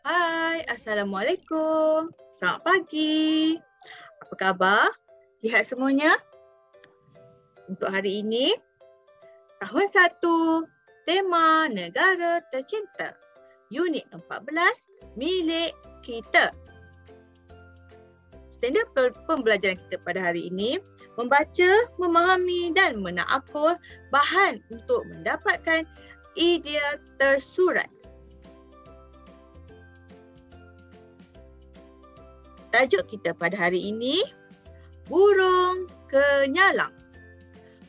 Hai, Assalamualaikum. Selamat pagi. Apa khabar? Sihat semuanya? Untuk hari ini, tahun 1, tema negara tercinta. Unit 14, milik kita. Standard pembelajaran kita pada hari ini, membaca, memahami dan menakur bahan untuk mendapatkan idea tersurat. Tajuk kita pada hari ini, Burung Kenyalang.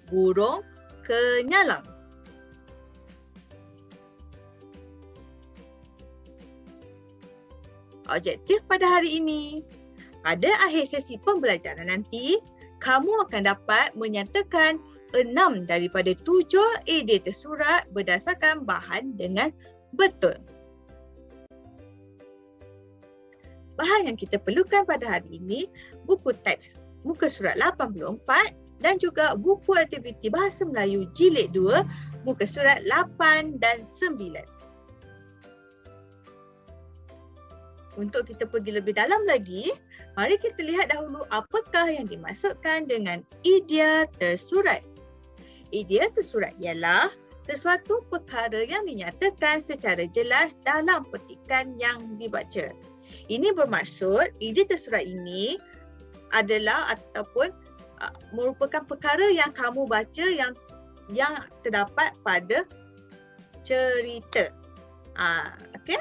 Burung Kenyalang. Objektif pada hari ini, pada akhir sesi pembelajaran nanti, kamu akan dapat menyatakan 6 daripada 7 idea tersurat berdasarkan bahan dengan betul. Bahan yang kita perlukan pada hari ini, buku teks muka surat 84 dan juga buku aktiviti Bahasa Melayu Jilid 2 muka surat 8 dan 9. Untuk kita pergi lebih dalam lagi, mari kita lihat dahulu apakah yang dimaksudkan dengan idea tersurat. Idea tersurat ialah sesuatu perkara yang dinyatakan secara jelas dalam petikan yang dibaca. Ini bermaksud idea tersurat ini adalah ataupun merupakan perkara yang kamu baca yang terdapat pada cerita. Okey?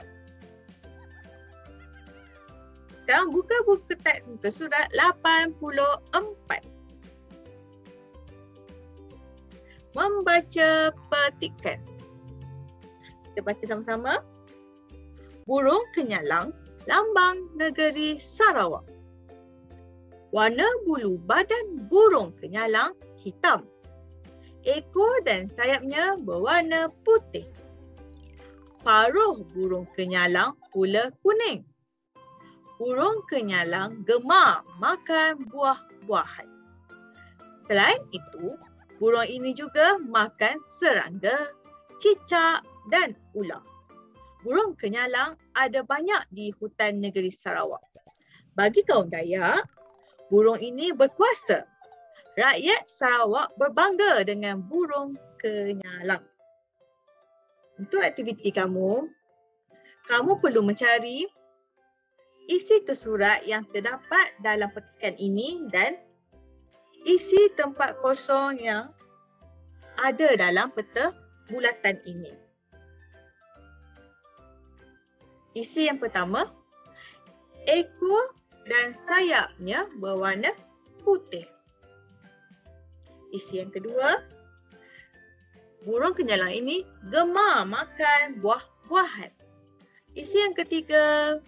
Sekarang buka buku teks muka surat 84. Membaca petikan. Kita baca sama-sama. Burung Kenyalang, lambang negeri Sarawak. Warna bulu badan burung kenyalang hitam. Ekor dan sayapnya berwarna putih. Paruh burung kenyalang pula kuning. Burung kenyalang gemar makan buah-buahan. Selain itu, burung ini juga makan serangga, cicak dan ular. Burung kenyalang ada banyak di hutan negeri Sarawak. Bagi kaum Dayak, burung ini berkuasa. Rakyat Sarawak berbangga dengan burung kenyalang. Untuk aktiviti kamu perlu mencari isi tersurat yang terdapat dalam petikan ini dan isi tempat kosong yang ada dalam peta bulatan ini. Isi yang pertama, ekor dan sayapnya berwarna putih. Isi yang kedua, burung kenyalang ini gemar makan buah-buahan. Isi yang ketiga,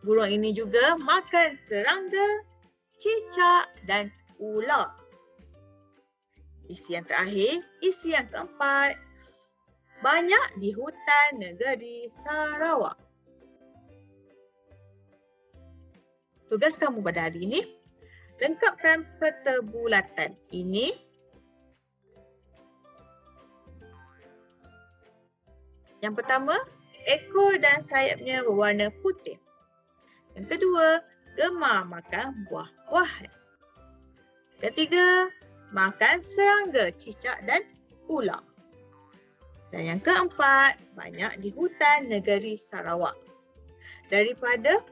burung ini juga makan serangga, cicak dan ular. Isi yang terakhir, isi yang keempat, banyak di hutan negeri Sarawak. Tugas kamu pada hari ini, lengkapkan peta bulatan ini. Yang pertama, ekor dan sayapnya berwarna putih. Yang kedua, gemar makan buah-buahan. Ketiga, makan serangga, cicak dan ular. Dan yang keempat, banyak di hutan negeri Sarawak. Daripada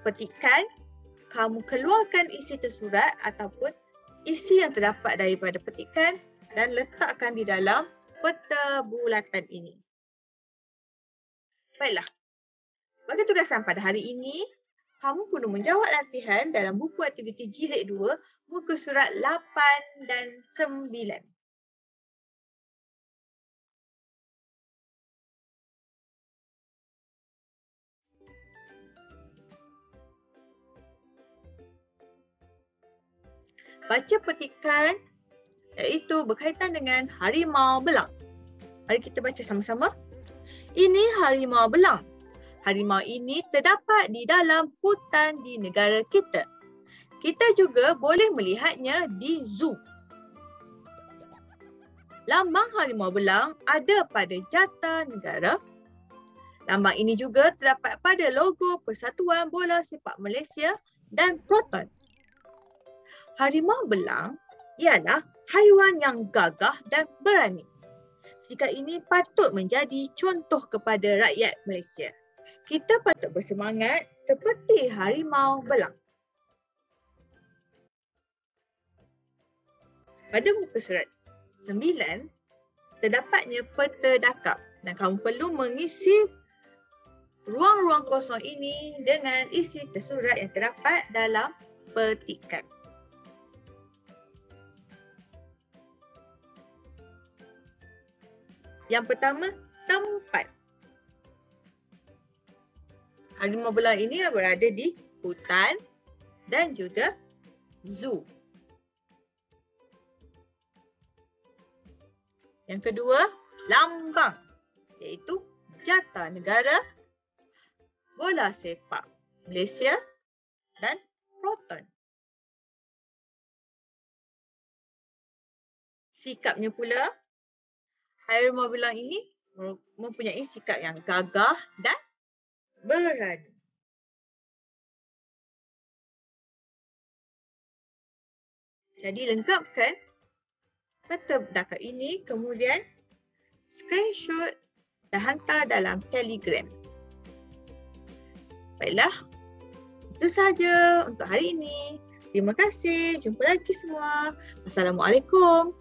petikan, kamu keluarkan isi tersurat ataupun isi yang terdapat daripada petikan dan letakkan di dalam peta bulatan ini. Baiklah, bagi tugasan pada hari ini, kamu perlu menjawab latihan dalam buku aktiviti Jilid 2, muka surat 8 dan 9. Baca petikan iaitu berkaitan dengan harimau belang. Mari kita baca sama-sama. Ini harimau belang. Harimau ini terdapat di dalam hutan di negara kita. Kita juga boleh melihatnya di zoo. Lambang harimau belang ada pada jata negara. Lambang ini juga terdapat pada logo Persatuan Bola Sepak Malaysia dan Proton. Harimau belang ialah haiwan yang gagah dan berani. Sikap ini patut menjadi contoh kepada rakyat Malaysia. Kita patut bersemangat seperti harimau belang. Pada muka surat 9, terdapatnya peta dakap dan kamu perlu mengisi ruang-ruang kosong ini dengan isi tersurat yang terdapat dalam petikan. Yang pertama, tempat. Harimau belang ini berada di hutan dan juga zoo. Yang kedua, lambang, iaitu Jata Negara Bola Sepak Malaysia dan Proton. Sikapnya pula, harimau belang ini mempunyai sikap yang gagah dan berani. Jadi lengkapkan peta dakap ini, kemudian screenshot dan hantar dalam Telegram. Baiklah, itu sahaja untuk hari ini. Terima kasih. Jumpa lagi semua. Assalamualaikum.